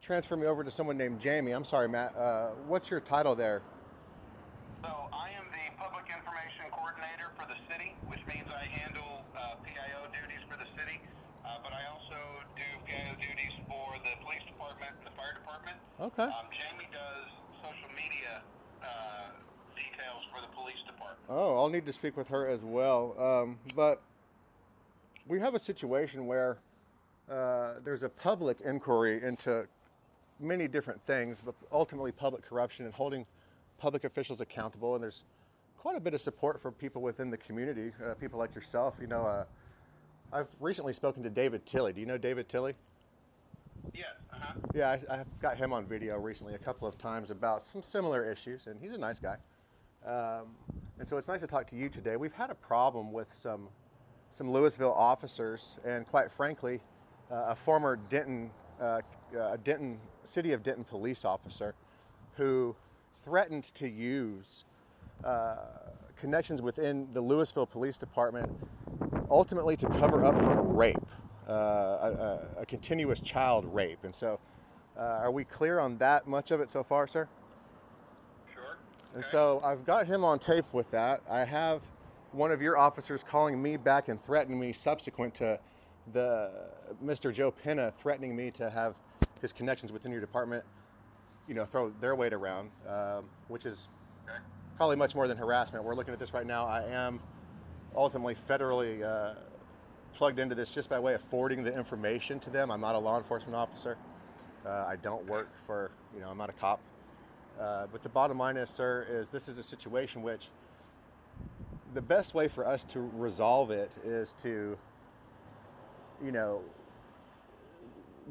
transfer me over to someone named Jamie. I'm sorry, Matt. What's your title there? So I am the Public Information Coordinator for the city, which means I handle PIO duties for the city, but I also do PIO duties for the police department and the fire department. Okay. Jamie does social media details for the police department. Oh, I'll need to speak with her as well. But we have a situation where there's a public inquiry into many different things, but ultimately public corruption and holding public officials accountable. And there's quite a bit of support for people within the community, people like yourself. You know, I've recently spoken to David Tilley. Do you know David Tilley? Yes. Yeah, I've got him on video recently a couple of times about some similar issues, and he's a nice guy. And so it's nice to talk to you today. We've had a problem with some Lewisville officers, and quite frankly, a former City of Denton police officer who threatened to use connections within the Lewisville Police Department ultimately to cover up for a rape, a continuous child rape. And so are we clear on that much of it so far, sir? Sure. And so I've got him on tape with that. I have one of your officers calling me back and threatening me subsequent to the Mr. Joe Penna threatening me to have his connections within your department, you know, throw their weight around, which is probably much more than harassment. We're looking at this right now. I am ultimately federally plugged into this just by way of forwarding the information to them. I'm not a law enforcement officer. I don't work for, you know, I'm not a cop. But the bottom line is, sir, is this is a situation which the best way for us to resolve it is to, you know,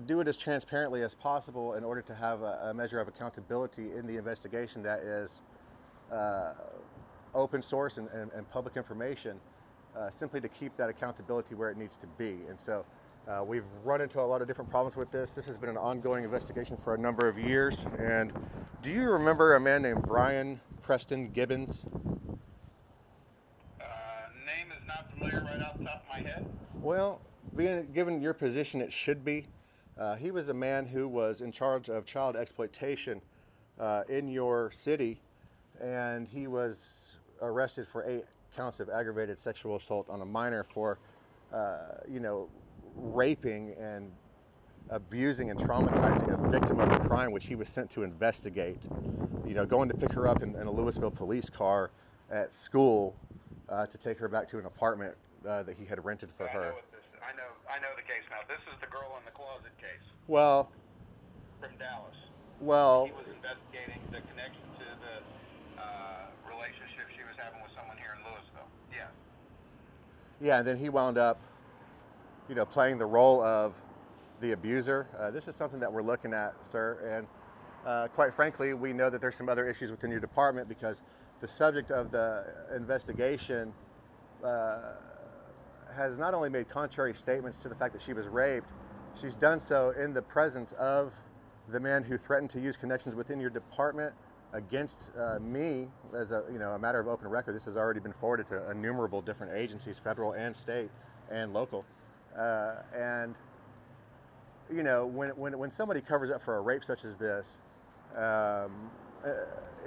do it as transparently as possible in order to have a measure of accountability in the investigation that is open source and public information, simply to keep that accountability where it needs to be. And so we've run into a lot of different problems with this. This has been an ongoing investigation for a number of years. And do you remember a man named Brian Preston Gibbons? Name is not familiar right off the top of my head. Well, given your position, it should be. He was a man who was in charge of child exploitation in your city, and he was arrested for 8 counts of aggravated sexual assault on a minor for, you know, raping and abusing and traumatizing a victim of a crime which he was sent to investigate. You know, going to pick her up in a Lewisville police car at school to take her back to an apartment that he had rented for her. I know the case now. This is the girl in the closet case. Well, from Dallas. Well, he was investigating the connection to the relationship she was having with someone here in Lewisville. Yeah. Yeah, and then he wound up, you know, playing the role of the abuser. This is something that we're looking at, sir, and quite frankly, we know that there's some other issues within your department because the subject of the investigation has not only made contrary statements to the fact that she was raped, she's done so in the presence of the man who threatened to use connections within your department against me as a, you know, a matter of open record. This has already been forwarded to innumerable different agencies, federal and state and local. And you know, when somebody covers up for a rape such as this,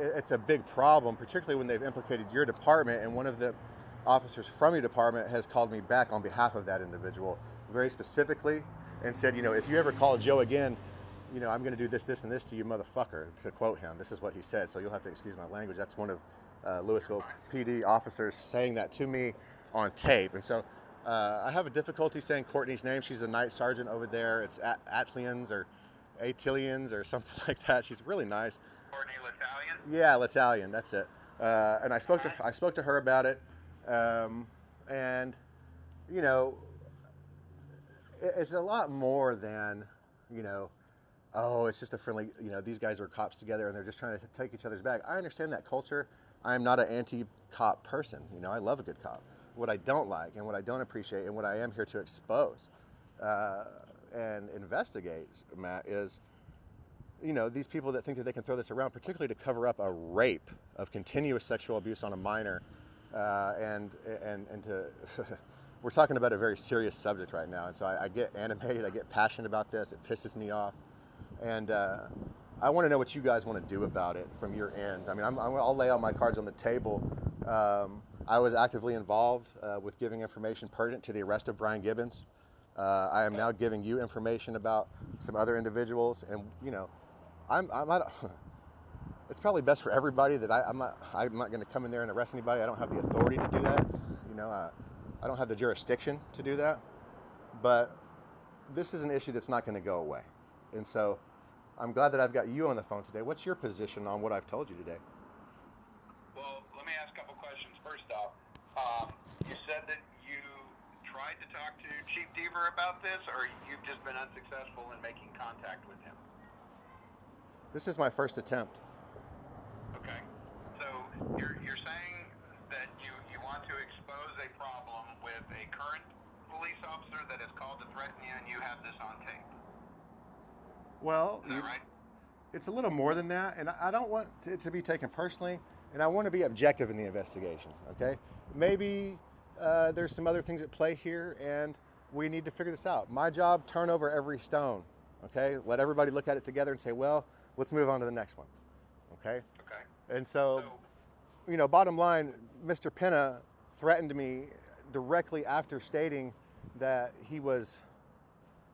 it's a big problem, particularly when they've implicated your department, and one of the officers from your department has called me back on behalf of that individual very specifically and said, you know, if you ever call Joe again, you know, I'm going to do this, this, and this to you, motherfucker, to quote him. This is what he said, so you'll have to excuse my language. That's one of Lewisville PD officers saying that to me on tape. And so I have a difficulty saying Courtney's name. She's a night sergeant over there. It's Atlians or Atilians or something like that. She's really nice. Courtney L'Italian? Yeah, L'Italian, that's it. And I spoke to her about it. And, you know, it's a lot more than, you know, oh, it's just a friendly, you know, these guys are cops together and they're just trying to take each other's back. I understand that culture. I am not an anti-cop person. You know, I love a good cop. What I don't like and what I don't appreciate and what I am here to expose and investigate, Matt, is, you know, these people that think that they can throw this around, particularly to cover up a rape of continuous sexual abuse on a minor, and to we're talking about a very serious subject right now, and so I get animated, I get passionate about this, it pisses me off. And I want to know what you guys want to do about it from your end. I mean, I'll lay all my cards on the table. I was actively involved with giving information pertinent to the arrest of Brian Gibbons. I am now giving you information about some other individuals, and you know, I'm not. It's probably best for everybody that I'm not going to come in there and arrest anybody. I don't have the authority to do that. You know, I don't have the jurisdiction to do that. But this is an issue that's not going to go away, and so I'm glad that I've got you on the phone today. What's your position on what I've told you today? Well, let me ask a couple questions. First off, you said that you tried to talk to Chief Deaver about this, or you've just been unsuccessful in making contact with him? This is my first attempt. Okay. So you're saying that you want to expose a problem with a current police officer that has called to threaten you, and you have this on tape. Well, Is that right? it's a little more than that, and I don't want it to be taken personally, and I want to be objective in the investigation, okay? Maybe there's some other things at play here, and we need to figure this out. My job, turn over every stone, okay? Let everybody look at it together and say, well, let's move on to the next one, okay? Okay. And so, you know, bottom line, Mr. Pena threatened me directly after stating that he was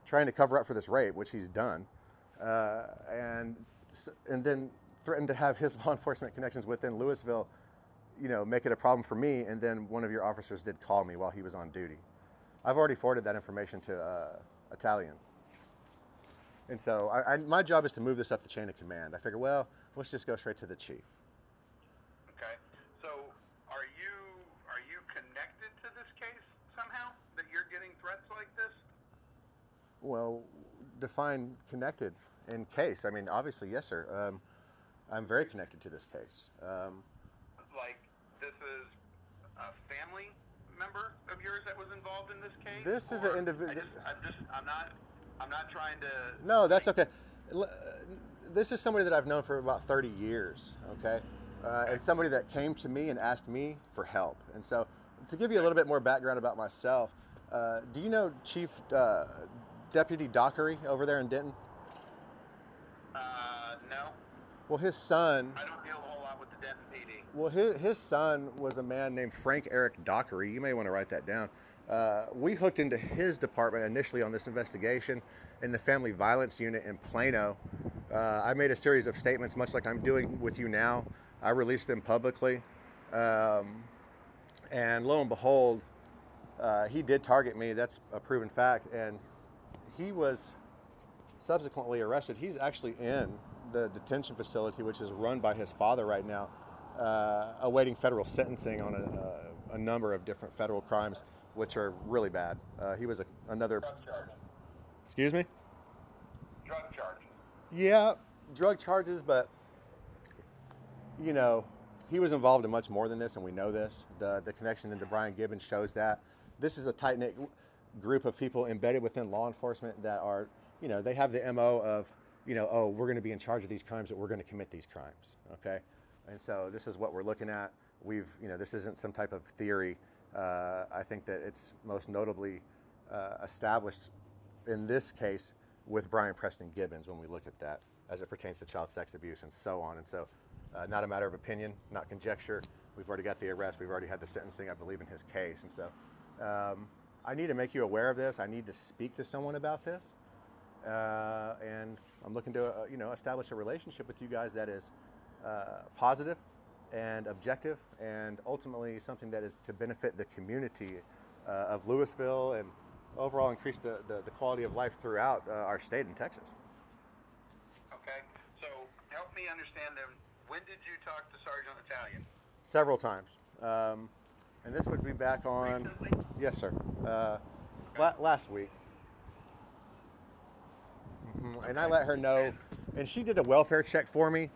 trying to cover up for this rape, which he's done, and then threatened to have his law enforcement connections within Lewisville, you know, make it a problem for me. And then one of your officers did call me while he was on duty. I've already forwarded that information to Italian. And so my job is to move this up the chain of command. I figure, well, let's just go straight to the chief. Okay. So are you connected to this case somehow, that you're getting threats like this? Well, define connected in case. I mean, obviously, yes, sir. I'm very connected to this case. Like, this is a family member of yours that was involved in this case? This is an individual. I'm not trying to. No, that's okay. This is somebody that I've known for about 30 years, okay? And somebody that came to me and asked me for help. And so, to give you a little bit more background about myself, do you know Chief Deputy Dockery over there in Denton? No. Well, his son. I don't deal a whole lot with the Denton PD. Well, his son was a man named Frank Eric Dockery. You may want to write that down. We hooked into his department initially on this investigation in the Family Violence Unit in Plano. I made a series of statements, much like I'm doing with you now. I released them publicly. And lo and behold, he did target me. That's a proven fact. And he was subsequently arrested. He's actually in the detention facility, which is run by his father right now, awaiting federal sentencing on a number of different federal crimes, which are really bad. He was another... Drug charge. Excuse me? Drug charge. Yeah, drug charges, but, you know, he was involved in much more than this, and we know this. The connection into Brian Gibbons shows that. This is a tight-knit group of people embedded within law enforcement that are, you know, they have the MO of, you know, oh, we're going to be in charge of these crimes, but we're going to commit these crimes, okay? And so this is what we're looking at. You know, this isn't some type of theory. I think that it's most notably established in this case with Brian Preston Gibbons when we look at that as it pertains to child sex abuse and so on. And so not a matter of opinion, not conjecture. We've already got the arrest. We've already had the sentencing, I believe, in his case. And so I need to make you aware of this. I need to speak to someone about this. And I'm looking to, you know, establish a relationship with you guys that is positive and objective, and ultimately something that is to benefit the community of Lewisville and overall increase the quality of life throughout our state in Texas. Okay, so help me understand them. When did you talk to Sergeant Italian? Several times. And this would be back on... Recently? Yes, sir. Last week. And I let her know, and she did a welfare check for me.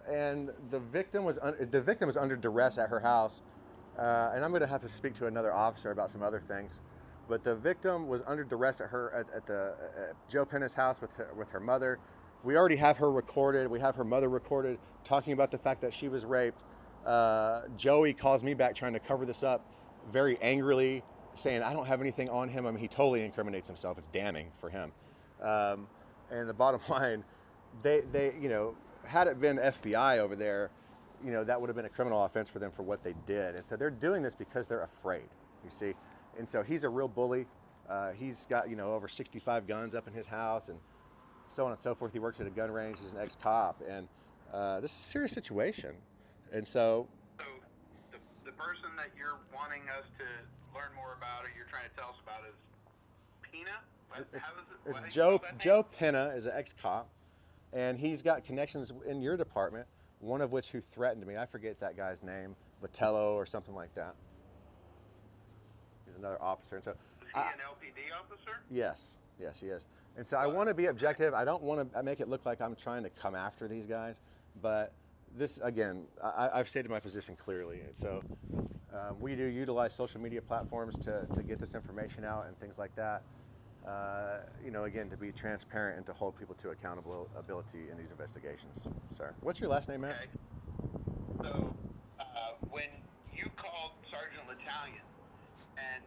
And the victim was under duress at her house, and I'm going to have to speak to another officer about some other things. But the victim was under duress at Joe Pena's house with her mother. We already have her recorded. We have her mother recorded talking about the fact that she was raped. Joey calls me back trying to cover this up very angrily, saying I don't have anything on him. I mean, he totally incriminates himself. It's damning for him. And the bottom line, they you know, had it been FBI over there, you know, that would have been a criminal offense for them for what they did. And so they're doing this because they're afraid, you see. And so he's a real bully. He's got, you know, over 65 guns up in his house and so on and so forth. He works at a gun range. He's an ex-cop. And this is a serious situation. And so... So the person that you're wanting us to learn more about, or you're trying to tell us about, is Pena? It's Joe Pena is an ex-cop. And he's got connections in your department, one of which who threatened me. I forget that guy's name, Vitello or something like that. He's another officer. And so, is he an LPD officer? Yes, yes, he is. And so I want to be objective. I don't want to make it look like I'm trying to come after these guys. But this, again, I've stated my position clearly. And so we do utilize social media platforms to get this information out and things like that. You know, again, to be transparent and to hold people to accountability in these investigations. Sir, what's your last name, man? Okay. So, when you called Sergeant L'Italian and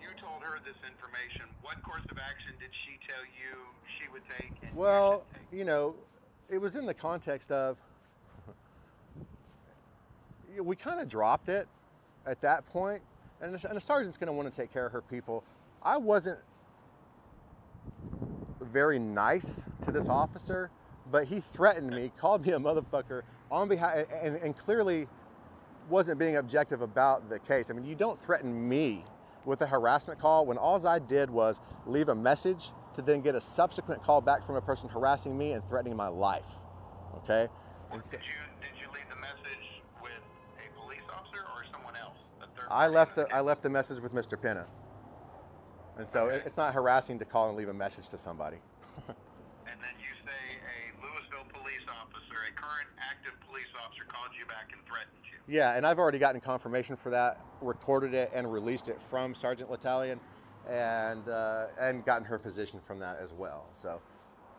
you told her this information, what course of action did she tell you she would take? And well, you know, it was in the context of, we kind of dropped it at that point, and a sergeant's going to want to take care of her people. I wasn't very nice to this officer, but he threatened me, called me a motherfucker on behalf, and clearly wasn't being objective about the case. I mean, you don't threaten me with a harassment call when all I did was leave a message to then get a subsequent call back from a person harassing me and threatening my life. Okay? Did you leave the message with a police officer or someone else? I left the message with Mr. Pena. And so it's not harassing to call and leave a message to somebody. And then you say a Lewisville police officer, a current active police officer, called you back and threatened you. Yeah, and I've already gotten confirmation for that, recorded it and released it from Sergeant L'Italian, and gotten her position from that as well. So.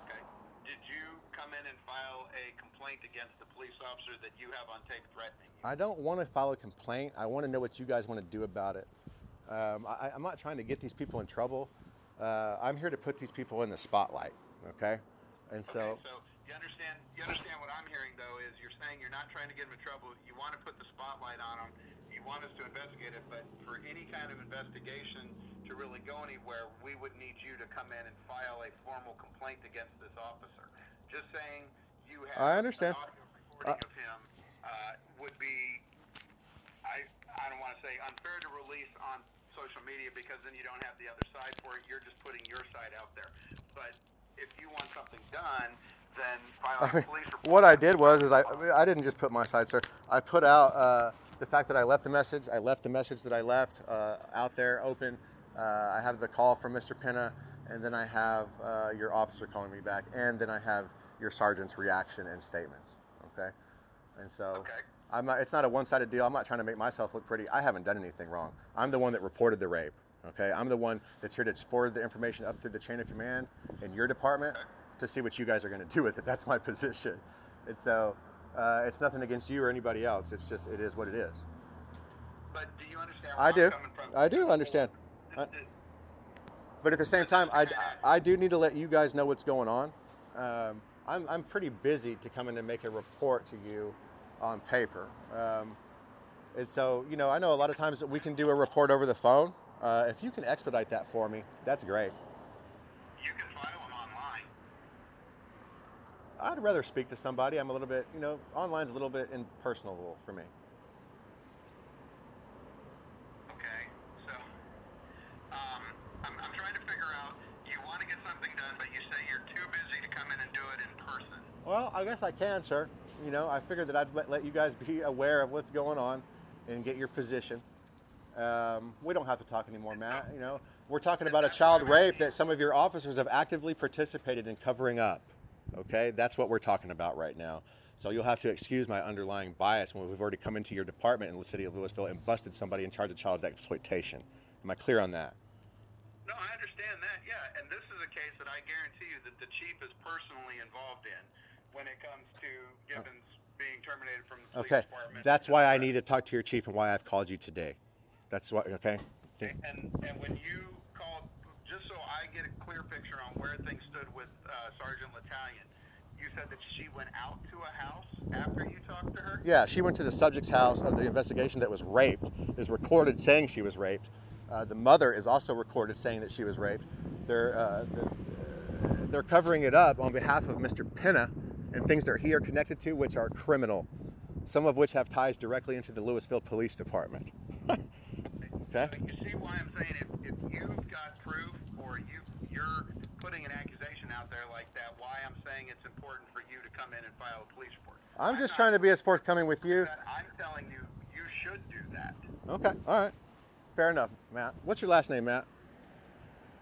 Okay. Did you come in and file a complaint against the police officer that you have on tape threatening you? I don't want to file a complaint. I want to know what you guys want to do about it. I'm not trying to get these people in trouble. I'm here to put these people in the spotlight, okay? And so... Okay, so you understand what I'm hearing, though, is you're saying you're not trying to get them in trouble. You want to put the spotlight on them. You want us to investigate it, but for any kind of investigation to really go anywhere, we would need you to come in and file a formal complaint against this officer. Just saying you have I understand. an audio recording of him would be, I don't want to say unfair to release on social media, because then you don't have the other side for it. You're just putting your side out there. But if you want something done, then file a police report. What I did was I didn't just put my side, sir. I put out the fact that I left the message. I left the message that I left out there open. I have the call from Mr. Pena, and then I have your officer calling me back, and then I have your sergeant's reaction and statements. Okay, and so. Okay. It's not a one-sided deal. I'm not trying to make myself look pretty. I haven't done anything wrong. I'm the one that reported the rape, okay? I'm the one that's here to forward the information up through the chain of command in your department to see what you guys are going to do with it. That's my position. And so it's nothing against you or anybody else. It's just, it is what it is. But do you understand where I I'm do. coming from? I do understand. But at the same time, I do need to let you guys know what's going on. I'm pretty busy to come in and make a report to you on paper. And so, you know, I know a lot of times that we can do a report over the phone. If you can expedite that for me, that's great. You can file them online. I'd rather speak to somebody. I'm a little bit, you know, online's a little bit impersonal for me. Okay, so I'm trying to figure out, you want to get something done, but you say you're too busy to come in and do it in person. Well, I guess I can, sir. You know, I figured that I'd let you guys be aware of what's going on and get your position. We don't have to talk anymore, Matt. You know, we're talking about a child rape that some of your officers have actively participated in covering up. Okay, that's what we're talking about right now. So you'll have to excuse my underlying bias when we've already come into your department in the city of Lewisville and busted somebody in charge of child exploitation. Am I clear on that? No, I understand that, yeah. And this is a case that I guarantee you that the chief is personally involved in when it comes to Gibbons being terminated from the police department. That's why I need to talk to your chief and why I've called you today. That's why, okay? And when you called, just so I I get a clear picture on where things stood with Sergeant L'Italian, you said that she went out to a house after you talked to her? Yeah, she went to the subject's house of the investigation that was raped, is recorded saying she was raped. The mother is also recorded saying that she was raped. They're covering it up on behalf of Mr. Pena and things that he are connected to, which are criminal, some of which have ties directly into the Lewisville Police Department. Okay? You see why I'm saying if you've got proof or you're putting an accusation out there like that, why I'm saying it's important for you to come in and file a police report. I'm just trying to be as forthcoming with you. I'm telling you, you should do that. Okay, all right. Fair enough, Matt. What's your last name, Matt?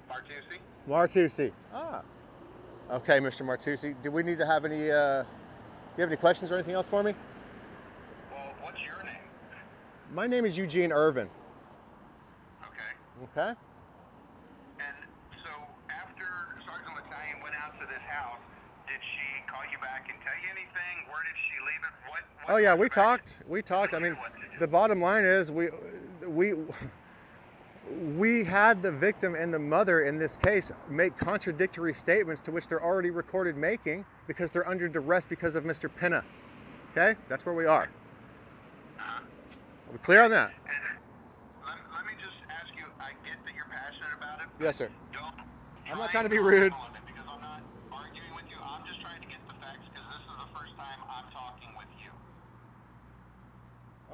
Martucci? Martucci. Ah. Okay, Mr. Martucci. Do we need to have any, do you have any questions or anything else for me? Well, what's your name? My name is Eugene Irvin. Okay. Okay. And so after Sergeant L'Italian went out to this house, did she call you back and tell you anything? Where did she leave it? What Oh yeah, we talked. We talked. I mean, the bottom line is we had the victim and the mother in this case make contradictory statements to which they're already recorded making because they're under duress because of Mr. Pena. Okay? That's where we are. Are we clear on that? Let me just ask you, I get that you're passionate about it. Yes, sir. I'm not trying to be rude. Because I'm not arguing with you. I'm just trying to get the facts because this is the first time I'm talking with you.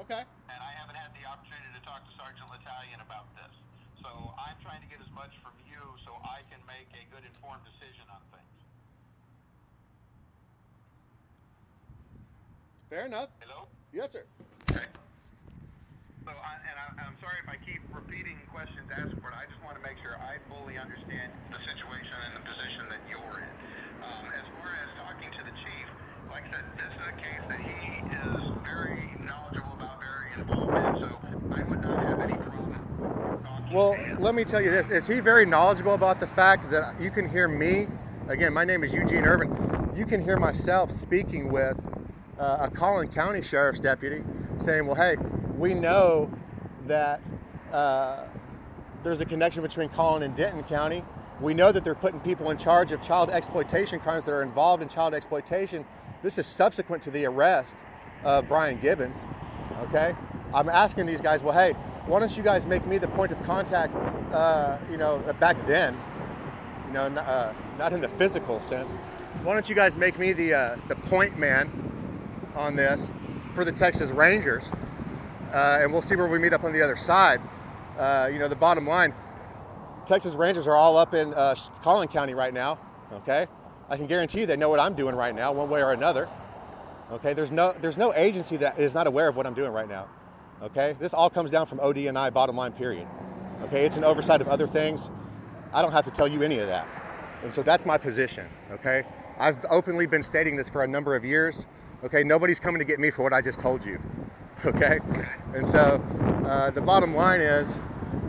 Okay. And I haven't had the opportunity to talk to Sergeant L'Italian about this. So I'm trying to get as much from you so I can make a good informed decision on things. Fair enough. Hello? Yes, sir. Okay. So, I'm sorry if I keep repeating questions asked for it. I just want to make sure I fully understand the situation and the position that you're in. As far as talking to the chief, like I said, this is a case that he is very knowledgeable about, very involved in, so I would not have any problem talking Well, to him. let me tell you this. Is he very knowledgeable about the fact that you can hear me? Again, my name is Eugene Irvin. You can hear myself speaking with a Collin County Sheriff's deputy saying, well, hey, we know that there's a connection between Collin and Denton County. We know that they're putting people in charge of child exploitation crimes that are involved in child exploitation. This is subsequent to the arrest of Brian Gibbons, okay? I'm asking these guys, well, hey, why don't you guys make me the point of contact, back then, not in the physical sense. Why don't you guys make me the point man on this for the Texas Rangers? And we'll see where we meet up on the other side. The bottom line, Texas Rangers are all up in Collin County right now, okay? I can guarantee you they know what I'm doing right now, one way or another, okay? There's no agency that is not aware of what I'm doing right now, okay? This all comes down from OD&I, bottom line, period, okay? It's an oversight of other things. I don't have to tell you any of that. And so that's my position, okay? I've openly been stating this for a number of years, okay? Nobody's coming to get me for what I just told you. Okay, and so the bottom line is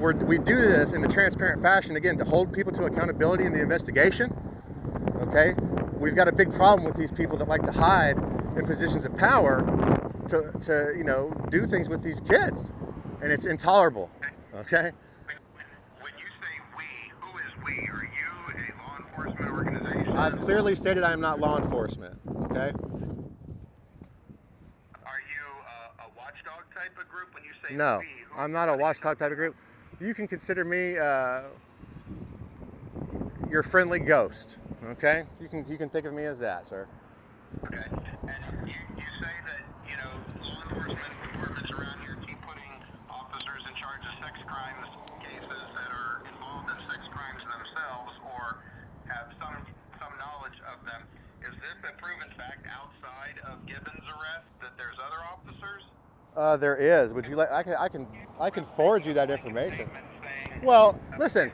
we do this in a transparent fashion, again, to hold people to accountability in the investigation. Okay, we've got a big problem with these people that like to hide in positions of power to do things with these kids, and it's intolerable. Okay. When you say we, who is we? Are you a law enforcement organization? I've clearly stated I am not law enforcement. Okay. Watchdog type of group when you say no, we, I'm not a watchdog type of group. You can consider me your friendly ghost. Okay, you can think of me as that, sir. Okay, and you say that law enforcement departments around here keep putting officers in charge of sex crimes cases that are involved in sex crimes themselves or have some knowledge of them. Is this a proven fact outside of Gibbons' arrest that there's other officers? There is. Would you like? I can forward you that information. Well, listen.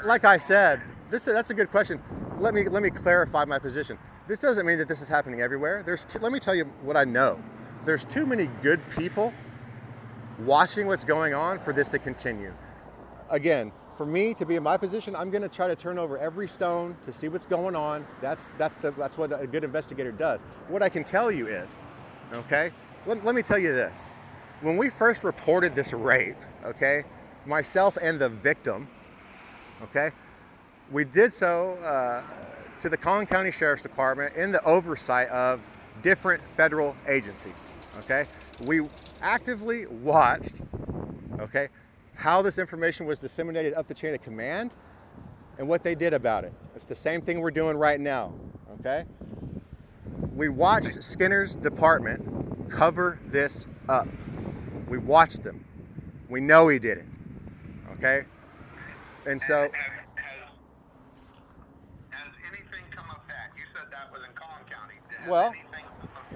Like I said, that's a good question. Let me clarify my position. This doesn't mean that this is happening everywhere. Let me tell you what I know. There's too many good people watching what's going on for this to continue. Again, for me to be in my position, I'm going to try to turn over every stone to see what's going on. That's what a good investigator does. What I can tell you is, okay. Let me tell you this. When we first reported this rape, okay, myself and the victim, okay, We did so to the Collin County Sheriff's Department in the oversight of different federal agencies, okay? We actively watched, okay, how this information was disseminated up the chain of command and what they did about it. It's the same thing we're doing right now, okay? We watched Skinner's department cover this up. We watched them. We know he did it, okay? And so... Has anything come of that? You said that was in Collin County. Well,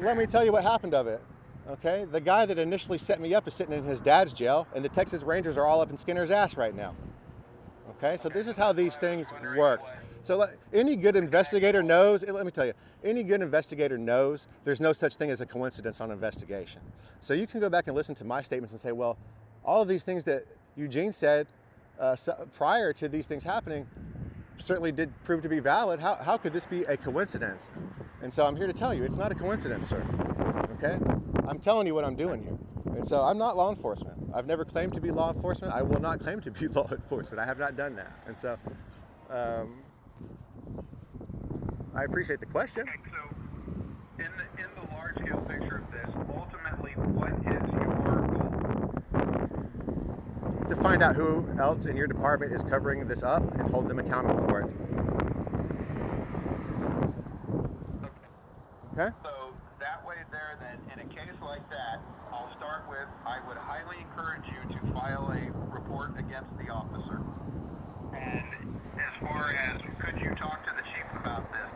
let me tell you what happened of it, okay? The guy that initially set me up is sitting in his dad's jail, and the Texas Rangers are all up in Skinner's ass right now, okay? So this is how these things work. So any good investigator knows, let me tell you, any good investigator knows there's no such thing as a coincidence on investigation. So you can go back and listen to my statements and say, well, all of these things that Eugene said prior to these things happening certainly did prove to be valid. How could this be a coincidence? And so I'm here to tell you, it's not a coincidence, sir, okay? I'm telling you what I'm doing here. And so I'm not law enforcement. I've never claimed to be law enforcement. I will not claim to be law enforcement. I have not done that. And so I appreciate the question. Okay, so in the large scale picture of this, ultimately, what is your goal? To find out who else in your department is covering this up and hold them accountable for it. Okay? So that way there, then, in a case like that, I'll start with, I would highly encourage you to file a report against the officer. And as far as, could you talk to the chief about this?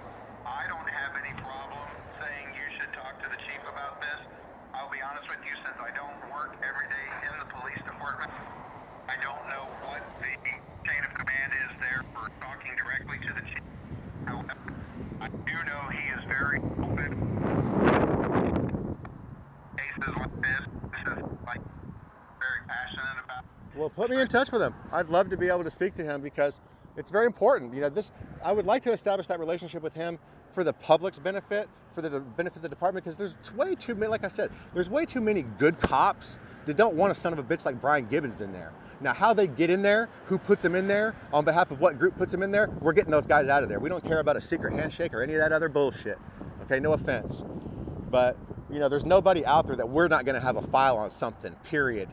I don't have any problem saying you should talk to the chief about this. I'll be honest with you, since I don't work every day in the police department, I don't know what the chain of command is there for talking directly to the chief. However, I do know he is very open. Cases like this is like very passionate about. Well, put me in touch with him. I'd love to be able to speak to him because it's very important. You know, I would like to establish that relationship with him for the public's benefit, for the benefit of the department, because there's way too many, like I said, there's way too many good cops that don't want a son of a bitch like Brian Gibbons in there. Now, how they get in there, who puts them in there, on behalf of what group puts them in there, we're getting those guys out of there. We don't care about a secret handshake or any of that other bullshit. Okay, no offense. But, you know, there's nobody out there that we're not going to have a file on something, period.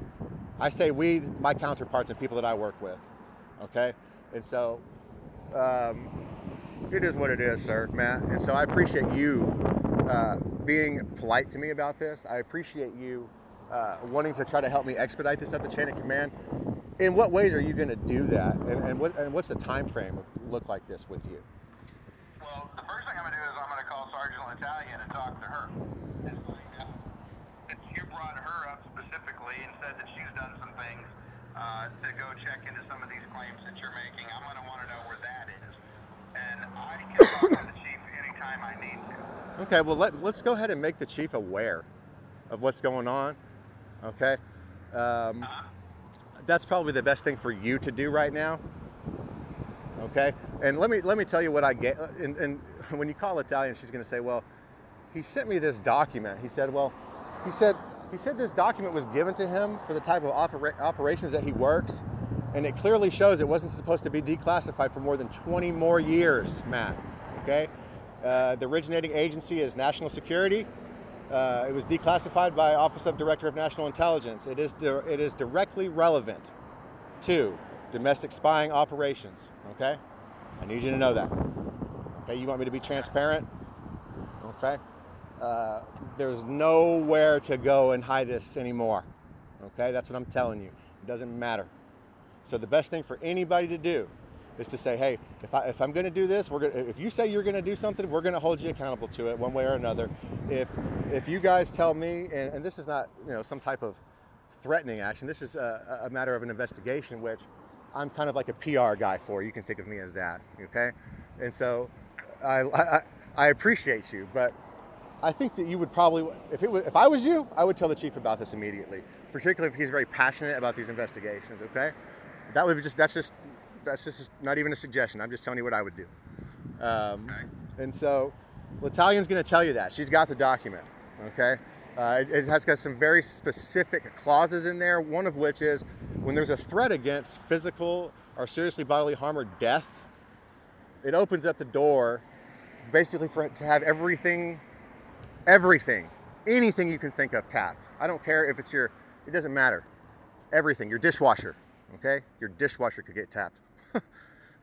I say we, my counterparts and people that I work with, okay? And so, it is what it is, sir, Matt. And so I appreciate you being polite to me about this. I appreciate you wanting to try to help me expedite this up the chain of command. In what ways are you going to do that? And what's the time frame look like this with you? Well, the first thing I'm going to do is I'm going to call Sergeant Italian and talk to her. And find out that you brought her up specifically and said that she's done some things to go check into some of these claims that you're making. I'm going to want to know where that is. And I can talk to the chief anytime I need to. Okay, well, let's go ahead and make the chief aware of what's going on, okay? That's probably the best thing for you to do right now, okay? And let me tell you what I get. And when you call Italian, she's going to say, well, he sent me this document. He said this document was given to him for the type of operations that he works, and it clearly shows it wasn't supposed to be declassified for more than 20 more years, Matt, okay? The originating agency is National Security. It was declassified by Office of Director of National Intelligence. It is directly relevant to domestic spying operations, okay? I need you to know that. Okay, you want me to be transparent? Okay? There's nowhere to go and hide this anymore, okay? That's what I'm telling you. It doesn't matter. So the best thing for anybody to do is to say, hey, if I'm going to do this, if you say you're going to do something, we're going to hold you accountable to it one way or another. If you guys tell me, and this is not, you know, some type of threatening action, this is a matter of an investigation, which I'm kind of like a PR guy for. You can think of me as that, okay? And so I appreciate you, but I think that you would probably, if I was you, I would tell the chief about this immediately, particularly if he's very passionate about these investigations, okay? That's just not even a suggestion. I'm just telling you what I would do. And so L'Italian's going to tell you that. She's got the document, okay? It has got some very specific clauses in there, one of which is when there's a threat against physical or seriously bodily harm or death, it opens up the door basically to have everything, anything you can think of tapped. I don't care if it's it doesn't matter. Everything, your dishwasher, okay? Your dishwasher could get tapped.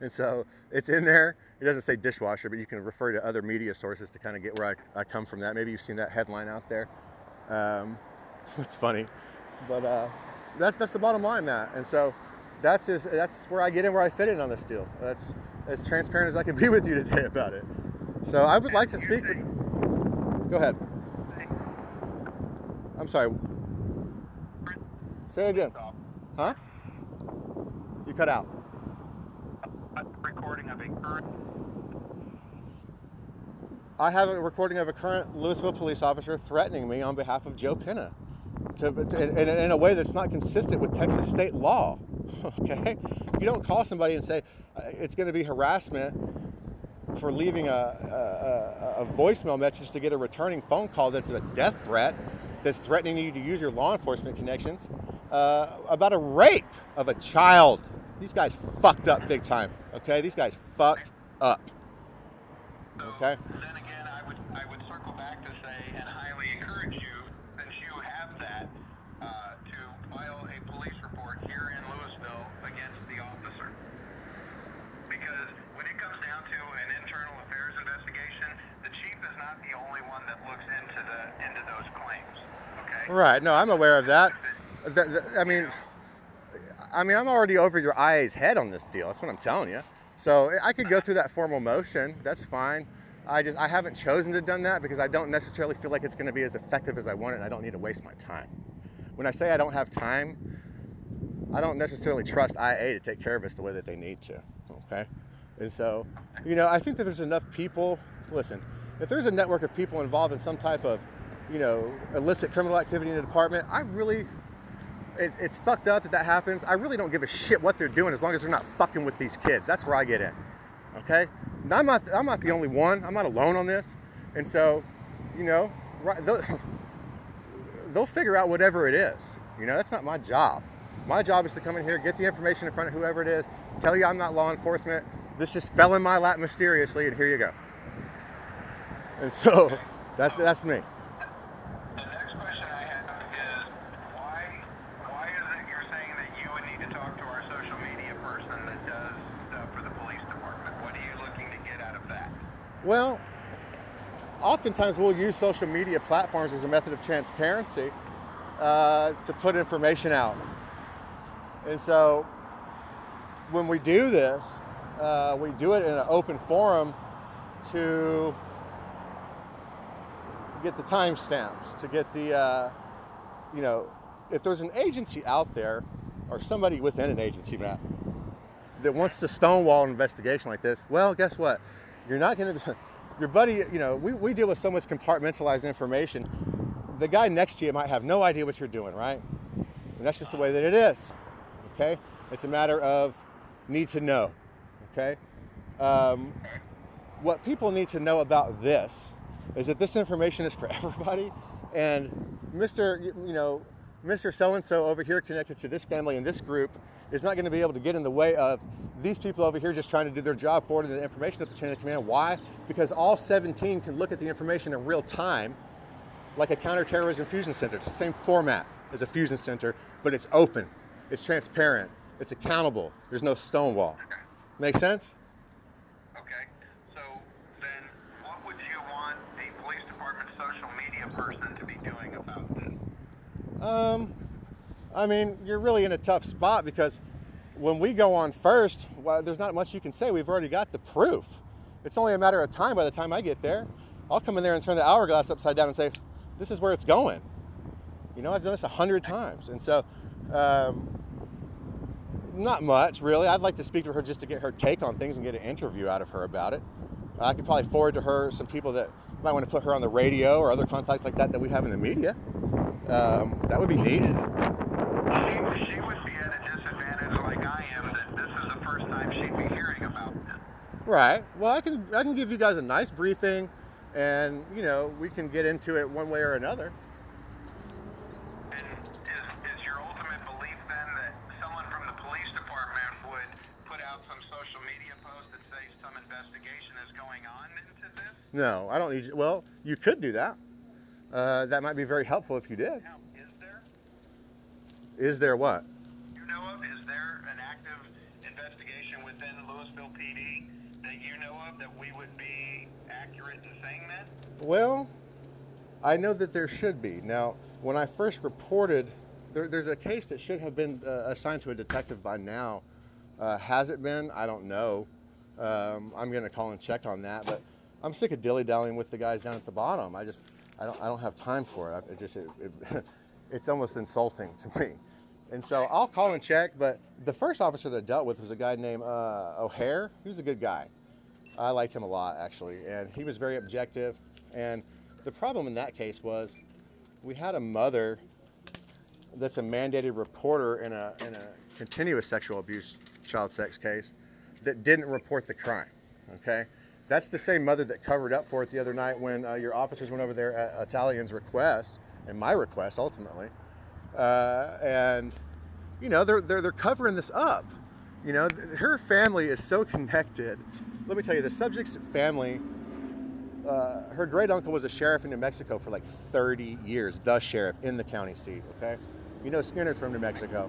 And so it's in there. It doesn't say dishwasher, but you can refer to other media sources to kind of get where I come from that. Maybe you've seen that headline out there. It's funny, but that's the bottom line, Matt. And so that's where I get in, where I fit in on this deal. That's as transparent as I can be with you today about it. So I would like to speak with... Go ahead. I'm sorry. Say it again. Huh? You cut out. Recording of a current... I have a recording of a current Lewisville police officer threatening me on behalf of Joe Pena in a way that's not consistent with Texas state law. Okay? You don't call somebody and say it's going to be harassment for leaving a voicemail message to get a returning phone call that's a death threat, that's threatening you to use your law enforcement connections about a rape of a child. These guys fucked up big time, okay? These guys fucked up, okay? Then again, I would circle back to say and highly encourage you, since you have that, to file a police report here in Lewisville against the officer. Because when it comes down to an internal affairs investigation, the chief is not the only one that looks into those claims, okay? Right, no, I'm aware of that. I mean, I'm already over your IA's head on this deal. That's what I'm telling you. So I could go through that formal motion. That's fine. I haven't chosen to done that because I don't necessarily feel like it's going to be as effective as I want it, and I don't need to waste my time. When I say I don't have time, I don't necessarily trust IA to take care of us the way that they need to. Okay, and so I think that there's enough people. Listen, if there's a network of people involved in some type of illicit criminal activity in the department, it's fucked up that happens. I really don't give a shit what they're doing as long as they're not fucking with these kids. That's where I get in, okay? And I'm not the only one. I'm not alone on this. And so, right, they'll figure out whatever it is. That's not my job. My job is to come in here, get the information in front of whoever it is, tell you I'm not law enforcement. This just fell in my lap mysteriously, and here you go. And so, that's me. Well, oftentimes we'll use social media platforms as a method of transparency to put information out. And so when we do this, we do it in an open forum to get the timestamps, to get the, if there's an agency out there or somebody within an agency, Matt, that wants to stonewall an investigation like this, well, guess what? You're not going to, your buddy, we deal with so much compartmentalized information. The guy next to you might have no idea what you're doing, right? And that's just the way that it is, okay? It's a matter of need to know, okay? What people need to know about this is that this information is for everybody, and Mr. So-and-so over here connected to this family and this group is not going to be able to get in the way of these people over here just trying to do their job, forwarding the information up the chain of command. Why? Because all 17 can look at the information in real time, like a counterterrorism fusion center. It's the same format as a fusion center, but it's open, it's transparent, it's accountable. There's no stonewall. Make sense? Okay. So then what would you want the police department social media person to be doing about this? I mean, you're really in a tough spot because when we go on first, well, there's not much you can say. We've already got the proof. It's only a matter of time by the time I get there. I'll come in there and turn the hourglass upside down and say, this is where it's going. I've done this 100 times. And so, not much, really. I'd like to speak to her just to get her take on things and get an interview out of her about it. I could probably forward to her some people that might want to put her on the radio or other contacts like that we have in the media. That would be neat. She would be at a disadvantage like I am, that this is the first time she'd be hearing about this. Right. Well, I can give you guys a nice briefing, and we can get into it one way or another. And is your ultimate belief then that someone from the police department would put out some social media post that says some investigation No, I don't need you. Well, you could do that. That might be very helpful if you did. Now, is there? Is there what? You know of? Is there an active investigation within Lewisville PD that you know of that we would be accurate in saying that? Well, I know that there should be. Now, when I first reported, there's a case that should have been assigned to a detective by now. Has it been? I don't know. I'm going to call and check on that, but I'm sick of dilly-dallying with the guys down at the bottom. I don't have time for it. It's almost insulting to me. And so I'll call and check, but the first officer that I dealt with was a guy named O'Hare. He was a good guy. I liked him a lot, actually, and he was very objective. And the problem in that case was we had a mother that's a mandated reporter in a continuous sexual abuse child sex case that didn't report the crime, okay? That's the same mother that covered up for it the other night when your officers went over there at Italian's request, and my request ultimately. And, you know, they're covering this up. You know, her family is so connected. Let me tell you, the subject's family, her great uncle was a sheriff in New Mexico for like 30 years, the sheriff in the county seat, okay? You know Skinner's from New Mexico.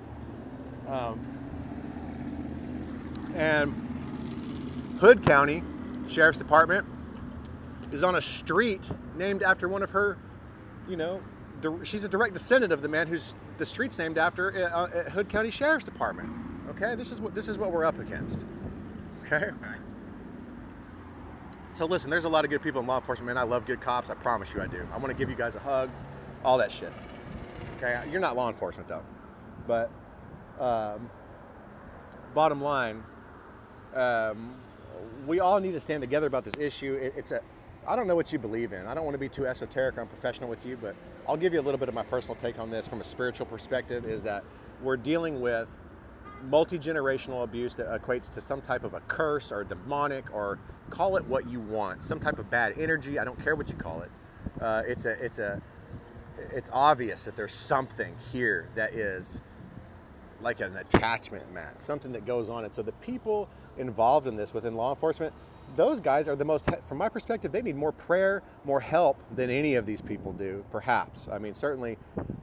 And Hood County Sheriff's Department is on a street named after one of her, you know, she's a direct descendant of the man who's the street's named after at Hood County Sheriff's Department. Okay, this is what we're up against. Okay. So listen, there's a lot of good people in law enforcement, man. I love good cops. I promise you I do. I want to give you guys a hug, all that shit. Okay, you're not law enforcement though. But bottom line, we all need to stand together about this issue. I don't know what you believe in. I don't want to be too esoteric or unprofessional with you, but I'll give you a little bit of my personal take on this from a spiritual perspective, is that we're dealing with multi-generational abuse that equates to some type of a curse or demonic, or call it what you want, some type of bad energy. I don't care what you call it. It's obvious that there's something here that is like an attachment, Matt, something that goes on. And so the people involved in this within law enforcement, those guys are the most, from my perspective, they need more prayer, more help than any of these people do, perhaps. I mean, certainly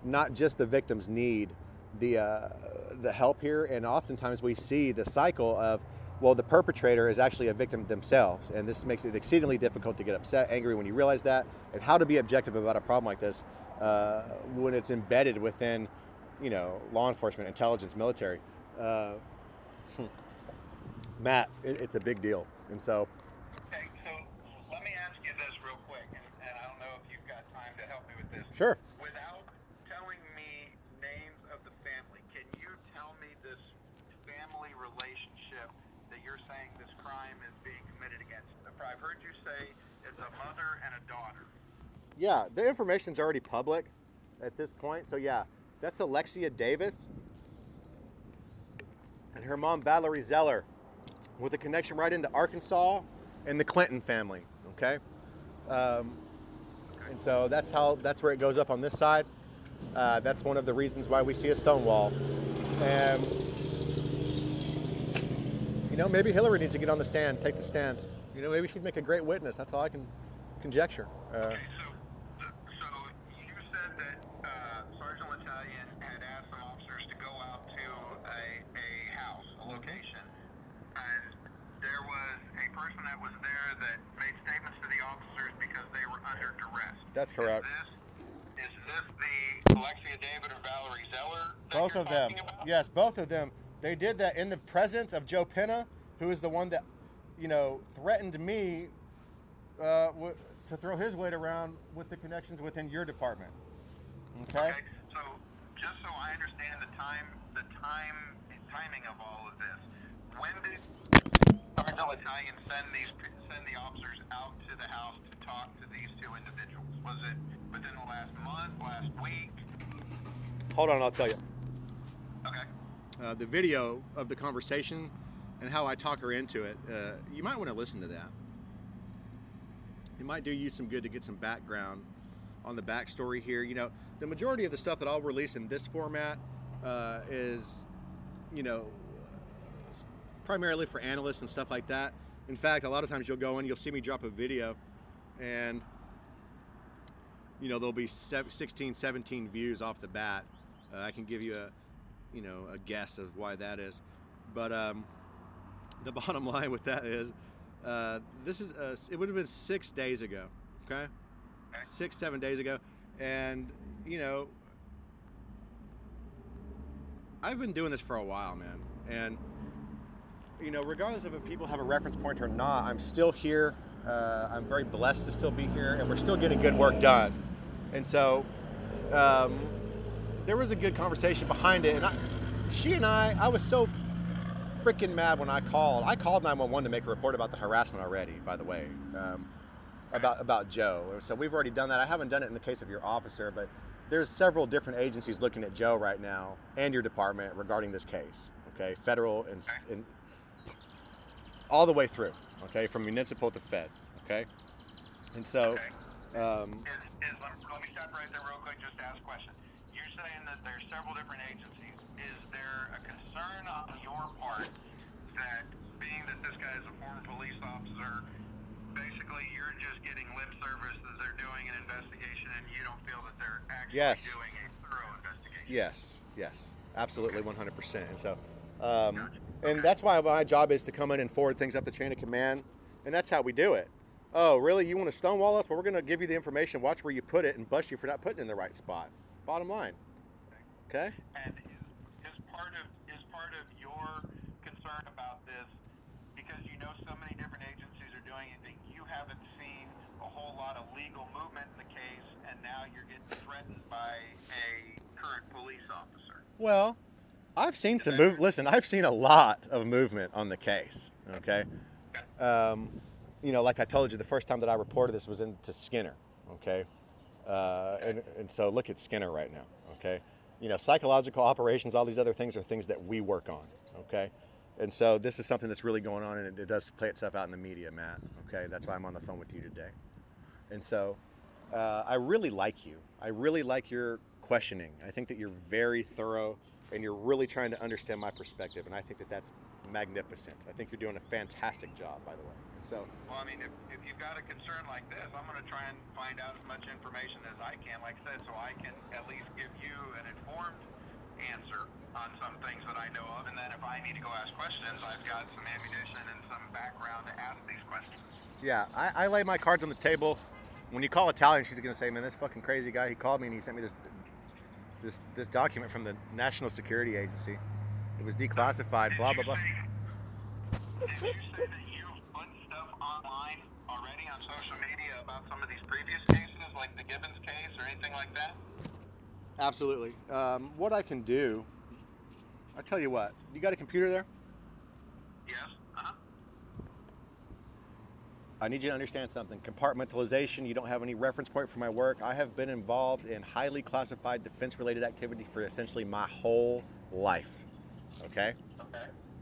not just the victims need the help here. And oftentimes we see the cycle of, well, the perpetrator is actually a victim themselves. And this makes it exceedingly difficult to get upset, angry when you realize that, and how to be objective about a problem like this when it's embedded within, you know, law enforcement, intelligence, military. Matt, it's a big deal. And so. Okay, so let me ask you this real quick, and I don't know if you've got time to help me with this. Sure. Without telling me names of the family, can you tell me this family relationship that you're saying this crime is being committed against? I've heard you say it's a mother and a daughter. Yeah, the information's already public at this point. So yeah, that's Alexia Davis and her mom Valerie Zeller, with a connection right into Arkansas and the Clinton family. Okay, and so that's where it goes up on this side. That's one of the reasons why we see a stone wall. And you know, maybe Hillary needs to get on the stand, take the stand. You know, maybe she'd make a great witness. That's all I can conjecture. Okay, so you said that Sergeant Italian had asked some officers to go out to a house, a location, and there was a person that was there that made statements to the officers because they were under duress. That's correct. Is this the Alexia David or Valerie Zeller? Both of them. Yes, both of them. They did that in the presence of Joe Penna, who is the one that, you know, threatened me to throw his weight around with the connections within your department. Okay. So just so I understand the timing of all of this, when did Sergeant Italian send the officers out to the house to talk to these two individuals? Was it within the last month, last week? Hold on, I'll tell you. Okay. The video of the conversation and how I talk her into it, you might want to listen to that. It might do you some good to get some background on the backstory here. You know, the majority of the stuff that I'll release in this format is, you know, primarily for analysts and stuff like that. In fact, a lot of times you'll go in, you'll see me drop a video and you know, there'll be 16, 17 views off the bat. I can give you a guess of why that is, but the bottom line with that is, this is it would have been 6 days ago, okay, 6-7 days ago, and you know, I've been doing this for a while, man, and you know, regardless of if people have a reference point or not, I'm still here. I'm very blessed to still be here, and we're still getting good work done. And so there was a good conversation behind it, and she and I was so freaking mad when I called 911 to make a report about the harassment already, by the way, about Joe. So we've already done that. I haven't done it in the case of your officer, but there's several different agencies looking at Joe right now and your department regarding this case, okay, federal and all the way through, okay, from municipal to Fed, okay? And so, let me stop right there real quick just to ask a question. You're saying that there's several different agencies. Is there a concern on your part that, being that this guy is a former police officer, basically you're just getting lip service that they're doing an investigation and you don't feel that they're actually doing a thorough investigation? Yes, absolutely, 100%. And so, and that's why my job is to come in and forward things up the chain of command, and that's how we do it. Oh, really? You want to stonewall us? Well, we're going to give you the information, watch where you put it, and bust you for not putting it in the right spot. Bottom line. Okay? And is part of your concern about this, because you know so many different agencies are doing it, that you haven't seen a whole lot of legal movement in the case, and now you're getting threatened by a current police officer? Well, I've seen some move. Listen, I've seen a lot of movement on the case. Okay, you know, like I told you, the first time that I reported this was into Skinner. Okay, and so look at Skinner right now. Okay, you know, psychological operations, all these other things are things that we work on. Okay, and so this is something that's really going on, and it does play itself out in the media, Matt. Okay, that's why I'm on the phone with you today. And so I really like you. I really like your questioning. I think that you're very thorough, and you're really trying to understand my perspective, and I think that that's magnificent. I think you're doing a fantastic job, by the way. So, well, I mean, if you've got a concern like this, I'm going to try and find out as much information as I can, like I said, so I can at least give you an informed answer on some things that I know of, and then if I need to go ask questions, I've got some ammunition and some background to ask these questions. Yeah, I lay my cards on the table. When you call Italian, she's going to say, man, this fucking crazy guy, he called me and he sent me this document from the National Security Agency. It was declassified, blah, blah, blah. Did you say that you've put stuff online already on social media about some of these previous cases, like the Gibbons case or anything like that? Absolutely. What I can do, I tell you what, you got a computer there? Yes. I need you to understand something. Compartmentalization, you don't have any reference point for my work. I have been involved in highly classified defense-related activity for essentially my whole life. Okay?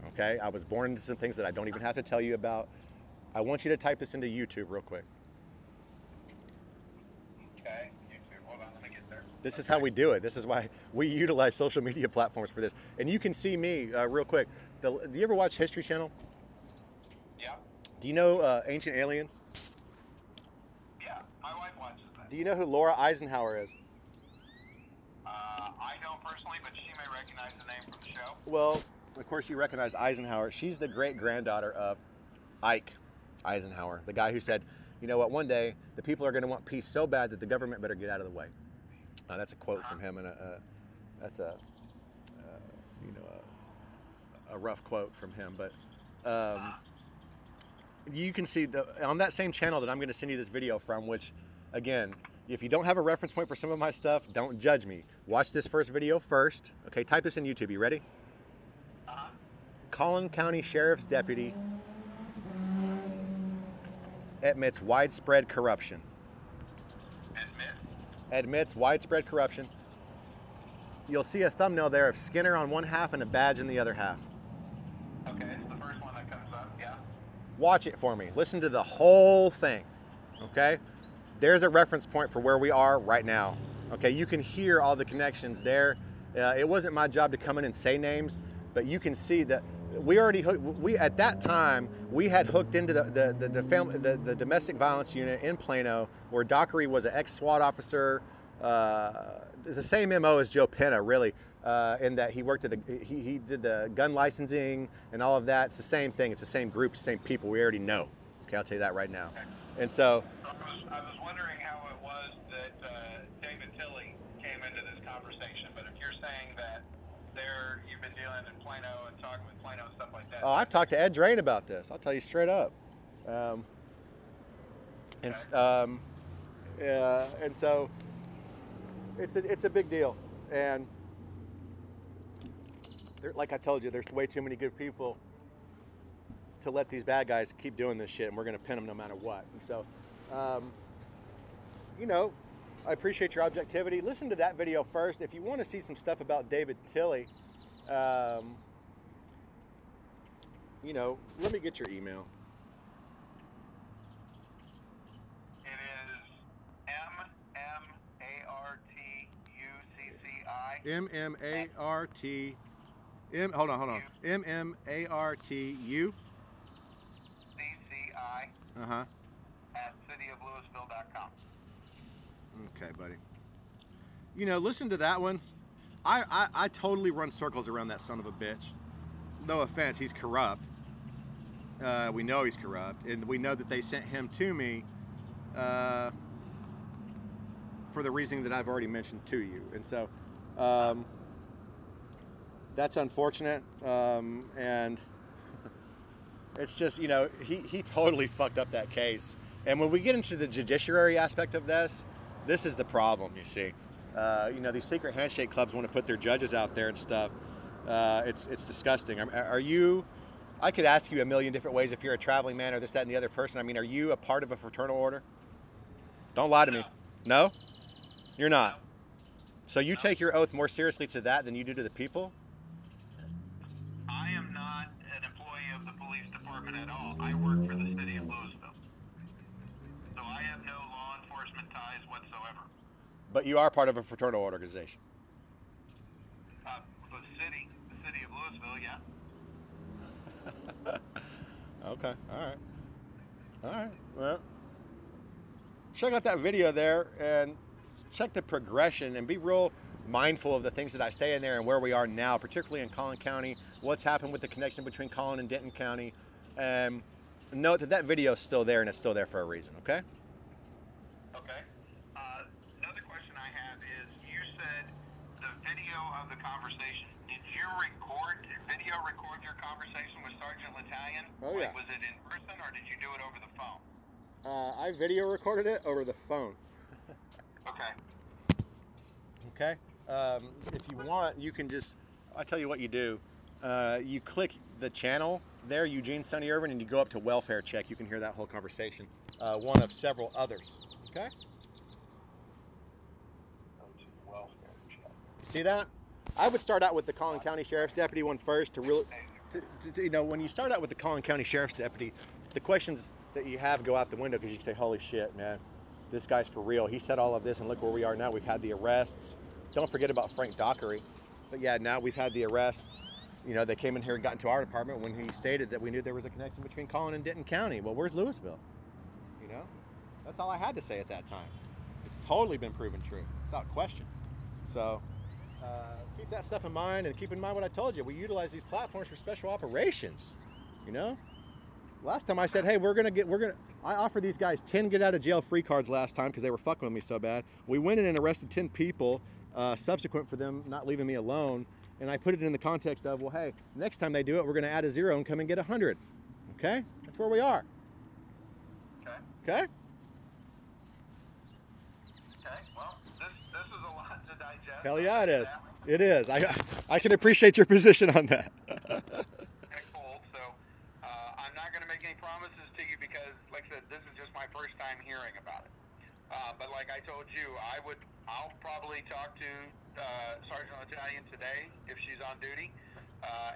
Okay? I was born into some things that I don't even have to tell you about. I want you to type this into YouTube real quick. Okay, YouTube. Hold on, let me get there. This is how we do it. This is why we utilize social media platforms for this. And you can see me real quick. Do you ever watch History Channel? Yeah. Do you know Ancient Aliens? Yeah, my wife watches that. Do you know who Laura Eisenhower is? I don't personally, but she may recognize the name from the show. Well, of course you recognize Eisenhower. She's the great-granddaughter of Ike Eisenhower, the guy who said, you know what, one day the people are going to want peace so bad that the government better get out of the way. That's a quote from him, and that's a rough quote from him, but you can see on that same channel that I'm going to send you this video from, which, again, if you don't have a reference point for some of my stuff, don't judge me. Watch this first video first. Okay, type this in YouTube. You ready? Collin County Sheriff's Deputy admits widespread corruption. Admits widespread corruption. You'll see a thumbnail there of Skinner on one half and a badge in the other half. Okay, it's the first one that comes up, yeah. Watch it for me. Listen to the whole thing, okay? There's a reference point for where we are right now. Okay, you can hear all the connections there. It wasn't my job to come in and say names, but you can see that we already hooked, we at that time we had hooked into the domestic violence unit in Plano, where Dockery was an ex-SWAT officer. It's the same MO as Joe Pena, really, in that he worked at he did the gun licensing and all of that. It's the same thing. It's the same group, the same people. We already know. Okay, I'll tell you that right now. And so I was wondering how it was that David Tilley came into this conversation, but if you're saying that you've been dealing in Plano and talking with Plano and stuff like that. Oh, I've talked to Ed Drain about this. I'll tell you straight up. And so it's a big deal. And like I told you, there's way too many good people to let these bad guys keep doing this shit, and we're going to pin them no matter what. And so, you know, I appreciate your objectivity. Listen to that video first. If you want to see some stuff about David Tilley, you know, let me get your email. It is MMARTUCCI. Hold on. MMARTU. CCI. At cityoflewisville.com. Okay, buddy. You know, listen to that one. I totally run circles around that son of a bitch. No offense, he's corrupt. We know he's corrupt, and we know that they sent him to me for the reason that I've already mentioned to you. And so that's unfortunate, and it's just, you know, he totally fucked up that case. And when we get into the judiciary aspect of this is the problem, you see. You know, these secret handshake clubs want to put their judges out there and stuff. It's disgusting. Are you, I could ask you a million different ways if you're a traveling man or this, that, and the other person. I mean, are you a part of a fraternal order? Don't lie to me. No? You're not. So you take your oath more seriously to that than you do to the people? I am not an employee of the police department at all. I work for the city of Lewisville. So I have no law enforcement ties whatsoever. But you are part of a fraternal organization. The city of Lewisville, yeah. Okay, all right. Well, check out that video there and check the progression and be real mindful of the things that I say in there and where we are now, particularly in Collin County, what's happened with the connection between Collin and Denton County. Note that video is still there, and it's still there for a reason, okay? Okay. Another question I have is, you said the video of the conversation. Did you video record your conversation with Sergeant L'Italian? Oh, yeah. Was it in person, or did you do it over the phone? I video recorded it over the phone. Okay. Okay? If you want, you can just, I'll tell you what you do. You click the channel there, Eugene, Sonny, Irvin, and you go up to welfare check. You can hear that whole conversation. One of several others. Okay? See that? I would start out with the Collin County Sheriff's Deputy one first to really, you know, when you start out with the Collin County Sheriff's Deputy, the questions that you have go out the window because you say, holy shit, man, this guy's for real. He said all of this, and look where we are now. We've had the arrests. Don't forget about Frank Dockery. But yeah, now we've had the arrests. You know, they came in here and got into our department when he stated that we knew there was a connection between Collin and Denton County. Well, where's Lewisville? You know, that's all I had to say at that time. It's totally been proven true, without question. So keep that stuff in mind, and keep in mind what I told you. We utilize these platforms for special operations. You know, last time I said, hey, I offered these guys 10 get out of jail free cards last time because they were fucking with me so bad. We went in and arrested 10 people subsequent for them not leaving me alone. And I put it in the context of, well, hey, next time they do it, we're going to add a 0 and come and get 100. Okay? That's where we are. Okay. Okay? Okay. Well, this is a lot to digest. Hell yeah, it is. It is. I can appreciate your position on that. Cold, so I'm not going to make any promises to you because, like I said, this is just my first time hearing about it. But like I told you, I'll probably talk to Sergeant L'Italian today if she's on duty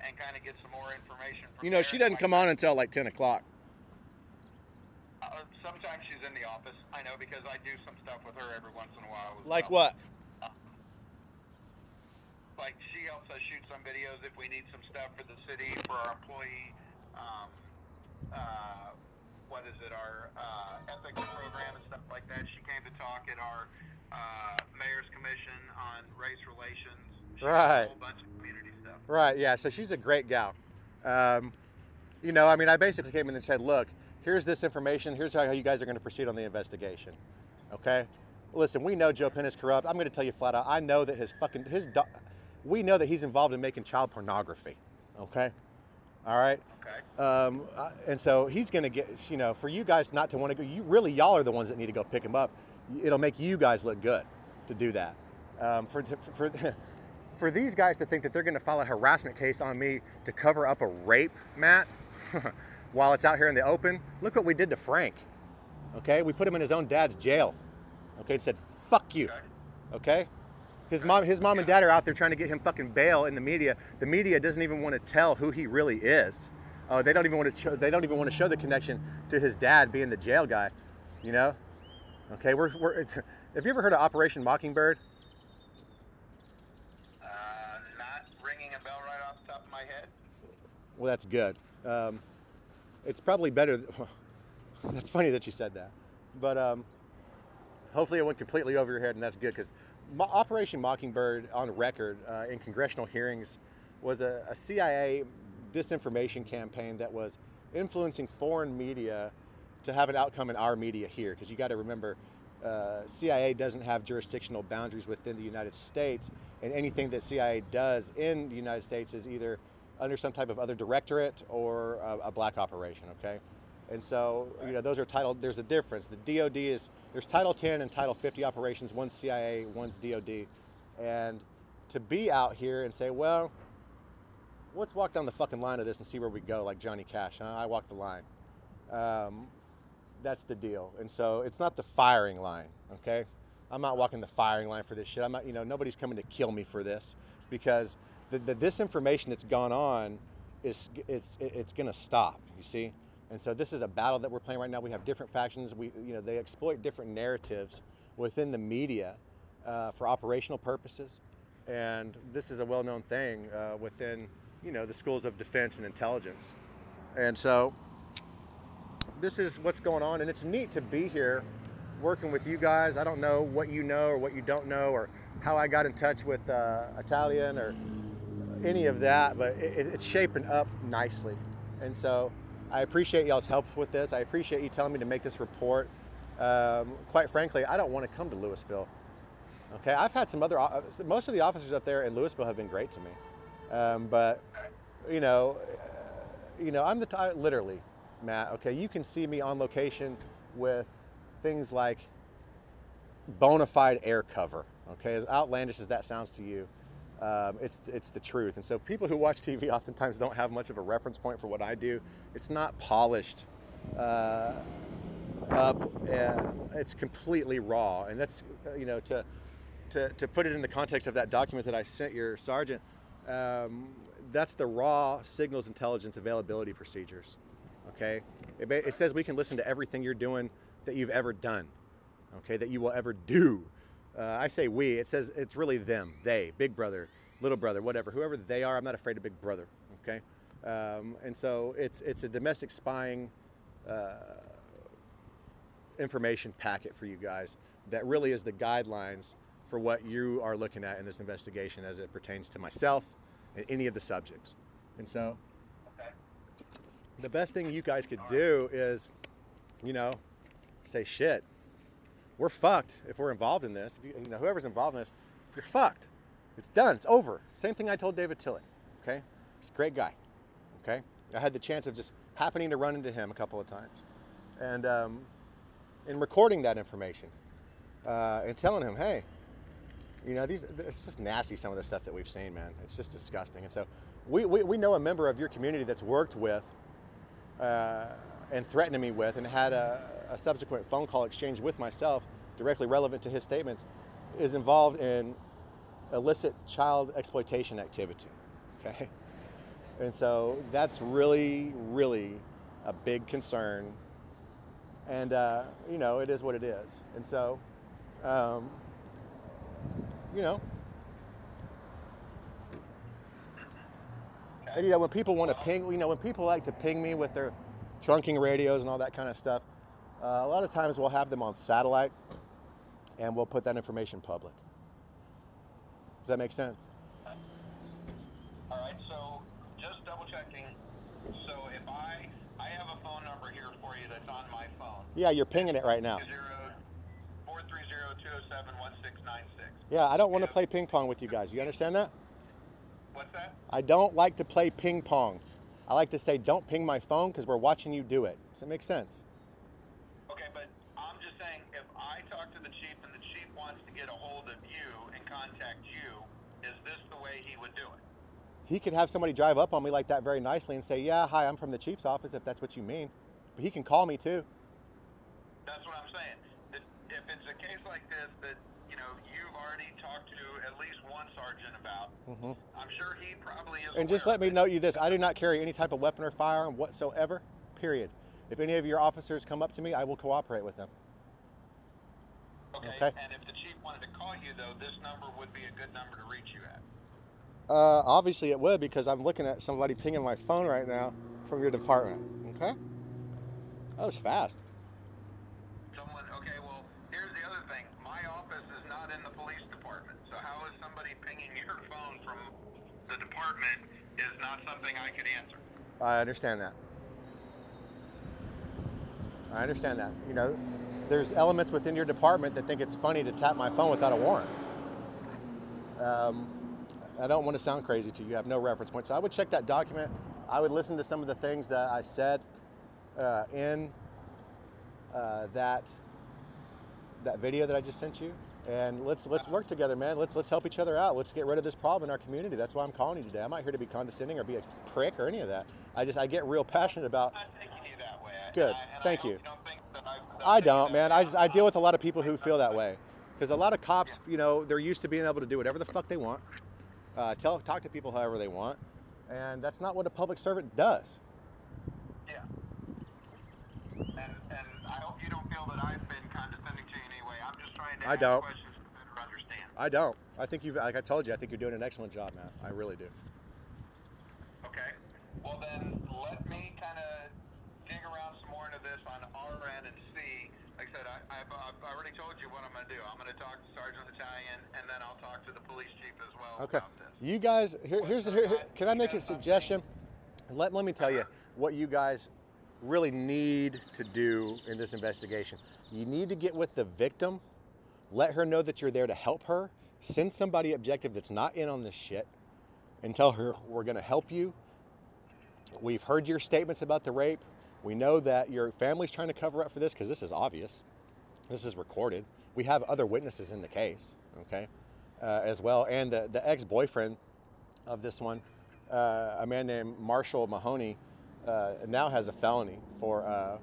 and kind of get some more information from You know, there. she doesn't come on until like 10 o'clock. Sometimes she's in the office. I know because I do some stuff with her every once in a while. Like what? like she helps us shoot some videos if we need some stuff for the city for our employee. What is it? Our ethics program and stuff like that. She came to talk at our mayor's commission on race relations. She did a whole bunch of community stuff. Right. Yeah. So she's a great gal. You know, I mean, I basically came in and said, look, here's this information. Here's how you guys are going to proceed on the investigation. Okay. Listen, we know Joe Penna's corrupt. I'm going to tell you flat out. I know that we know that he's involved in making child pornography. Okay. All right. Okay. And so he's going to get, you know, for you guys not to want to go, y'all are the ones that need to go pick him up. It'll make you guys look good to do that. For these guys to think that they're going to file a harassment case on me to cover up a rape, Matt, while it's out here in the open, look what we did to Frank. Okay. We put him in his own dad's jail. Okay. And said, fuck you. Okay. His mom and dad are out there trying to get him fucking bail in the media. The media doesn't even want to tell who he really is. They don't even want to show. They don't even want to show the connection to his dad being the jail guy. You know. Okay. Have you ever heard of Operation Mockingbird? Not ringing a bell right off the top of my head. Well, that's good. It's probably better. That's funny that you said that, but hopefully it went completely over your head, and that's good because. Operation Mockingbird on record in congressional hearings was a CIA disinformation campaign that was influencing foreign media to have an outcome in our media here. Because you got to remember, CIA doesn't have jurisdictional boundaries within the United States, and anything that CIA does in the United States is either under some type of other directorate or a black operation, okay? And so, you know, those are titled, there's a difference. The DOD there's Title 10 and Title 50 operations, one's CIA, one's DOD. And to be out here and say, well, let's walk down the fucking line of this and see where we go, like Johnny Cash, huh? I walk the line. That's the deal. And so it's not the firing line, okay? I'm not walking the firing line for this shit. I'm not, you know, nobody's coming to kill me for this because the disinformation that's gone on it's gonna stop, you see? And so this is a battle that we're playing right now. We have different factions. They exploit different narratives within the media for operational purposes. And this is a well-known thing within, you know, the schools of defense and intelligence. And so this is what's going on. And it's neat to be here working with you guys. I don't know what you know or what you don't know or how I got in touch with Italian or any of that, but it's shaping up nicely. And so I appreciate y'all's help with this. I appreciate you telling me to make this report. Quite frankly, I don't want to come to Lewisville. Okay, I've had most of the officers up there in Lewisville have been great to me. But, you know, I'm literally, Matt, okay, you can see me on location with things like bona fide air cover, okay? As outlandish as that sounds to you, it's the truth. And so people who watch TV oftentimes don't have much of a reference point for what I do. It's not polished up. It's completely raw. And that's, you know, to put it in the context of that document that I sent your sergeant, that's the raw signals intelligence availability procedures, okay? It says we can listen to everything you're doing that you've ever done, okay, that you will ever do. I say we, it says it's really them, they, big brother, little brother, whatever, whoever they are, I'm not afraid of big brother, okay? And so it's a domestic spying information packet for you guys that really is the guidelines for what you are looking at in this investigation as it pertains to myself and any of the subjects. And so the best thing you guys could do is, you know, say shit. We're fucked if we're involved in this. If you know, whoever's involved in this, you're fucked. It's done. It's over. Same thing I told David Tillett. Okay, he's a great guy. Okay, I had the chance of just happening to run into him a couple of times, and in recording that information and telling him, hey, you know, it's just nasty. Some of the stuff that we've seen, man. It's just disgusting. And so we know a member of your community that's worked with and threatened me with, and had a subsequent phone call exchange with myself directly relevant to his statements, is involved in illicit child exploitation activity, okay? And so that's really, really a big concern. And, you know, it is what it is. And so, you know, And you know, when people want to ping, you know, when people like to ping me with their trunking radios and all that kind of stuff, a lot of times we'll have them on satellite, and we'll put that information public. Does that make sense? All right. So just double checking. So if I have a phone number here for you that's on my phone. Yeah, you're pinging it right now. 430-207-1696. Yeah, I don't want to play ping pong with you guys. You understand that? What's that? I don't like to play ping pong. I like to say, don't ping my phone because we're watching you do it. Does that make sense? Okay, but I'm just saying, if I talk to the chief and the chief wants to get a hold of you and contact you, is this the way he would do it? He could have somebody drive up on me like that very nicely and say, yeah, hi, I'm from the chief's office, if that's what you mean. But he can call me too. That's what I'm saying. If it's a case like this that, you know, you've already talked to at least one sergeant about, I'm sure he probably is. And just let me note you this, I do not carry any type of weapon or firearm whatsoever, period. If any of your officers come up to me, I will cooperate with them. Okay. And if the chief wanted to call you, though, this number would be a good number to reach you at. Obviously it would, because I'm looking at somebody pinging my phone right now from your department. Okay? That was fast. Okay, well, here's the other thing. My office is not in the police department, so how is somebody pinging your phone from the department is not something I could answer. I understand that. I understand that. You know, there's elements within your department that think it's funny to tap my phone without a warrant. I don't want to sound crazy to you. You have no reference point. So I would check that document. I would listen to some of the things that I said in that video that I just sent you. And let's work together, man. Let's help each other out. Let's get rid of this problem in our community. That's why I'm calling you today. I'm not here to be condescending or be a prick or any of that. I get real passionate about. I'm not taking you that way. Good. Thank you. Don't think that I don't, man. I deal with a lot of people who feel that way. Because a lot of cops, you know, they're used to being able to do whatever the fuck they want. Talk to people however they want. And that's not what a public servant does. Yeah. And I hope you don't feel that I've been condescending to you in any way. I'm just trying to ask questions to better understand. I don't. I think like I told you, I think you're doing an excellent job, Matt. I really do. Okay. Well, then let me kind of dig around some more into this on our end and see. Like I said, I've already told you what I'm going to do. I'm going to talk to Sergeant Italian, and then I'll talk to the police chief as well about this. You guys, can I make a suggestion? Let me tell you what you guys really need to do in this investigation. You need to get with the victim, let her know that you're there to help her, send somebody objective that's not in on this shit, and tell her we're going to help you. We've heard your statements about the rape. We know that your family's trying to cover up for this because this is obvious. This is recorded. We have other witnesses in the case, okay, as well. And the ex-boyfriend of this one, a man named Marshall Mahoney, now has a felony for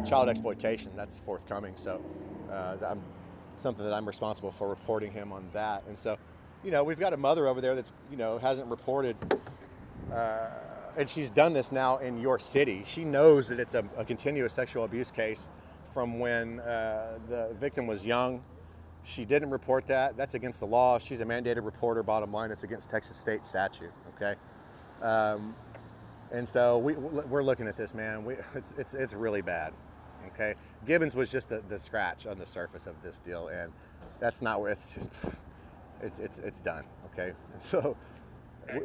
child exploitation. That's forthcoming. So something that I'm responsible for reporting him on that. And so, you know, we've got a mother over there that's, you know, hasn't reported, and she's done this now in your city. She knows that it's a continuous sexual abuse case from when the victim was young. She didn't report that. That's against the law. She's a mandated reporter. Bottom line, it's against Texas state statute. Okay, and so we're looking at this, man. It's really bad. Okay, Gibbons was just the scratch on the surface of this deal, and that's not where it's just it's done. Okay, and so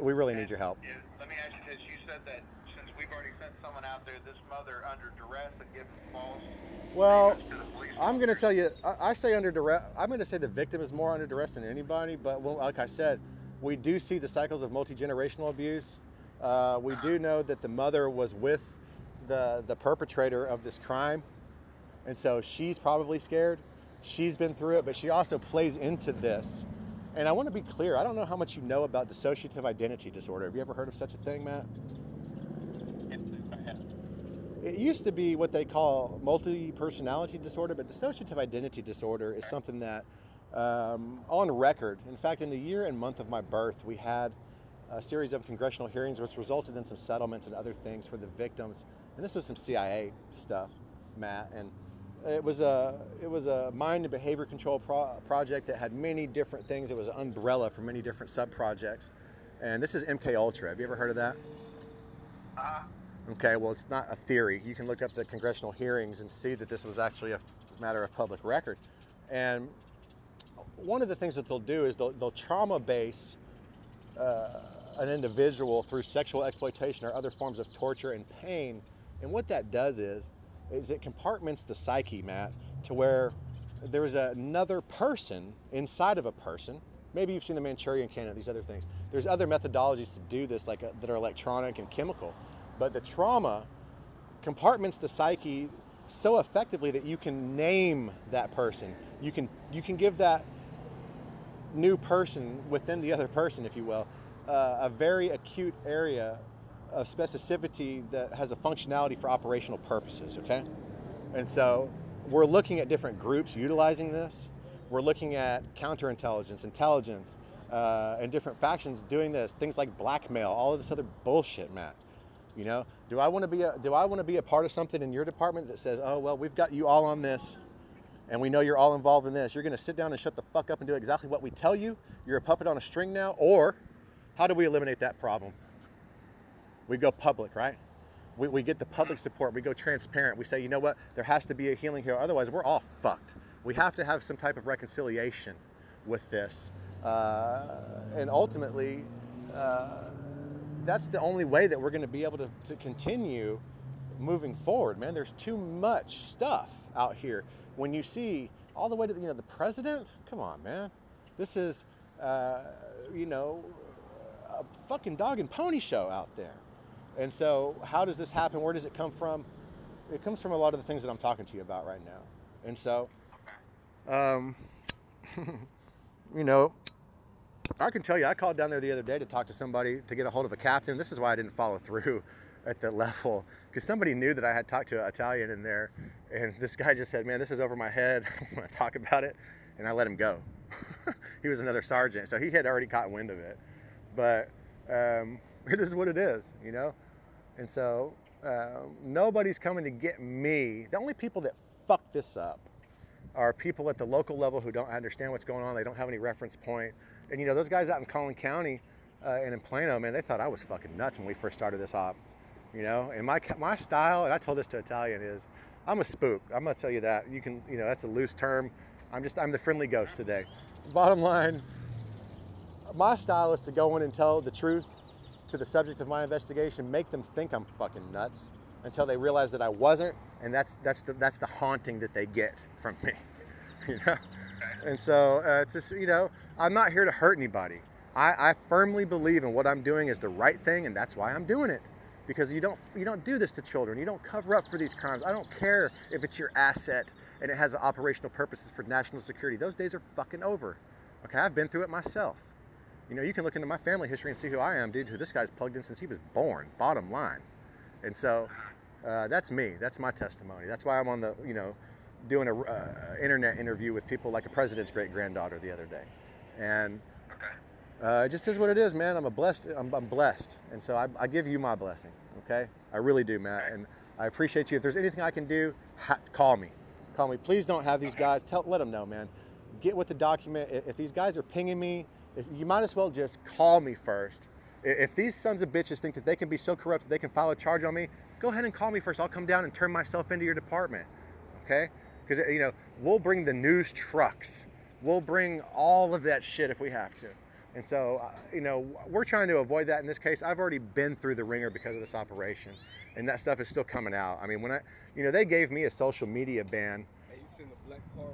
we really need your help. Yeah, let me ask you this: you said that since we've already sent someone out there, this mother under duress and given false. Well, I'm going to tell you, I say under duress. I'm going to say the victim is more under duress than anybody. But like I said, we do see the cycles of multi-generational abuse. We do know that the mother was with the perpetrator of this crime. And so she's probably scared. She's been through it, but she also plays into this. And I want to be clear. I don't know how much you know about dissociative identity disorder. Have you ever heard of such a thing, Matt? It used to be what they call multi-personality disorder, but dissociative identity disorder is something that, on record, in fact, in the year and month of my birth, we had a series of congressional hearings which resulted in some settlements and other things for the victims. And this was some CIA stuff, Matt. And it was a mind and behavior control project that had many different things. It was an umbrella for many different sub-projects. And this is MK Ultra. Have you ever heard of that? Okay, well, it's not a theory. You can look up the congressional hearings and see that this was actually a matter of public record. And one of the things that they'll do is they'll trauma base an individual through sexual exploitation or other forms of torture and pain. And what that does is it compartments the psyche, Matt, to where there is another person inside of a person. Maybe you've seen the Manchurian Candidate, these other things. There's other methodologies to do this, like that are electronic and chemical. But the trauma compartments the psyche so effectively that you can name that person. You can give that new person within the other person, if you will, a very acute area of specificity that has a functionality for operational purposes, okay? And so we're looking at different groups utilizing this. We're looking at counterintelligence, intelligence, and different factions doing this, things like blackmail, all of this other bullshit, Matt. You know, do I want to be a part of something in your department that says, oh, well, we've got you all on this, and we know you're all involved in this. You're going to sit down and shut the fuck up and do exactly what we tell you? You're a puppet on a string now? Or how do we eliminate that problem? We go public, right? We get the public support. We go transparent. We say, you know what? There has to be a healing here. Otherwise, we're all fucked. We have to have some type of reconciliation with this. And ultimately, that's the only way that we're going to be able to continue moving forward, man. There's too much stuff out here. When you see all the way to the president, come on, man. This is, a fucking dog and pony show out there. And so how does this happen? Where does it come from? It comes from a lot of the things that I'm talking to you about right now. And so, I can tell you, I called down there the other day to talk to somebody, to get a hold of a captain. This is why I didn't follow through at that level, because somebody knew that I had talked to an Italian in there, and this guy just said, man, this is over my head. I want to talk about it, and I let him go. He was another sergeant, so he had already caught wind of it. But it is what it is, And so nobody's coming to get me. The only people that fuck this up are people at the local level who don't understand what's going on. They don't have any reference point. And those guys out in Collin County and in Plano, man, they thought I was fucking nuts when we first started this op. And my style, and I told this to Italian, is I'm a spook. I'm gonna tell you that. You can, that's a loose term. I'm the friendly ghost today. Bottom line, my style is to go in and tell the truth to the subject of my investigation, make them think I'm fucking nuts until they realize that I wasn't, and that's the haunting that they get from me, And so it's just, I'm not here to hurt anybody. I firmly believe in what I'm doing is the right thing, and that's why I'm doing it. Because you don't do this to children. You don't cover up for these crimes. I don't care if it's your asset and it has operational purposes for national security. Those days are fucking over. Okay, I've been through it myself. You can look into my family history and see who I am, dude. Who this guy's plugged in since he was born. Bottom line. And so that's me. That's my testimony. That's why I'm on the doing a internet interview with people like a president's great granddaughter the other day. And it just is what it is, man. I'm blessed. And so I give you my blessing, okay? I really do, Matt. And I appreciate you. If there's anything I can do, call me. Call me. Please don't have these guys. Let them know, man. Get with the document. If these guys are pinging me, you might as well just call me first. If these sons of bitches think that they can be so corrupt that they can file a charge on me, go ahead and call me first. I'll come down and turn myself into your department, okay? Because, we'll bring the news trucks. We'll bring all of that shit if we have to. And so, we're trying to avoid that in this case. I've already been through the ringer because of this operation, and that stuff is still coming out. I mean, when they gave me a social media ban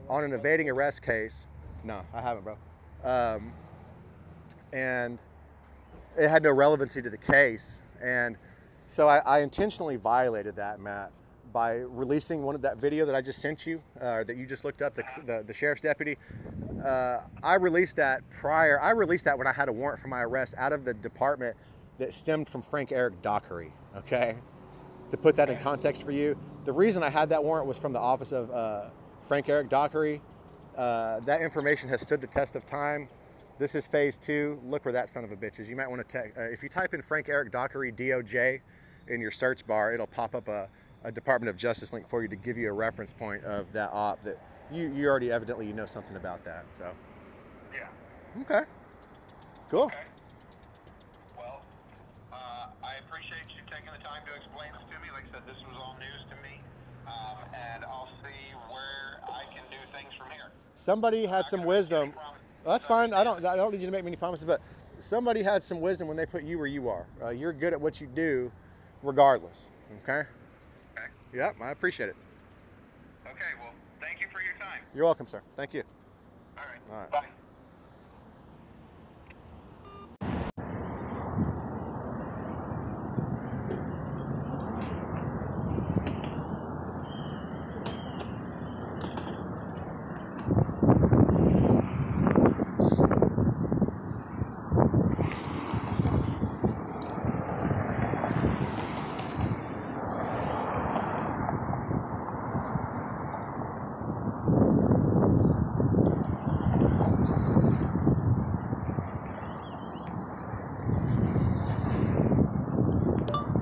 on an evading arrest case. No, I haven't, bro. And it had no relevancy to the case. And so I intentionally violated that, Matt, by releasing that video that I just sent you, that you just looked up, the sheriff's deputy. I released that when I had a warrant for my arrest out of the department that stemmed from Frank Eric Dockery, okay? To put that in context for you, the reason I had that warrant was from the office of Frank Eric Dockery. That information has stood the test of time. This is phase 2. Look where that son of a bitch is. You might want to if you type in Frank Eric Dockery, DOJ, in your search bar, it'll pop up a Department of Justice link for you to give you a reference point of that op that you already evidently know something about that. So yeah. Okay. Cool. Okay. I appreciate you taking the time to explain this to me. Like I said, this was all news to me, and I'll see where I can do things from here. Somebody had some wisdom. Well, that's fine. I don't need you to make many promises, but somebody had some wisdom when they put you where you are. You're good at what you do, regardless. Okay. Okay. Yep, I appreciate it. Okay. Well, thank you for your time. You're welcome, sir. Thank you. All right. All right. Bye.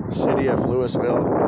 City of Lewisville.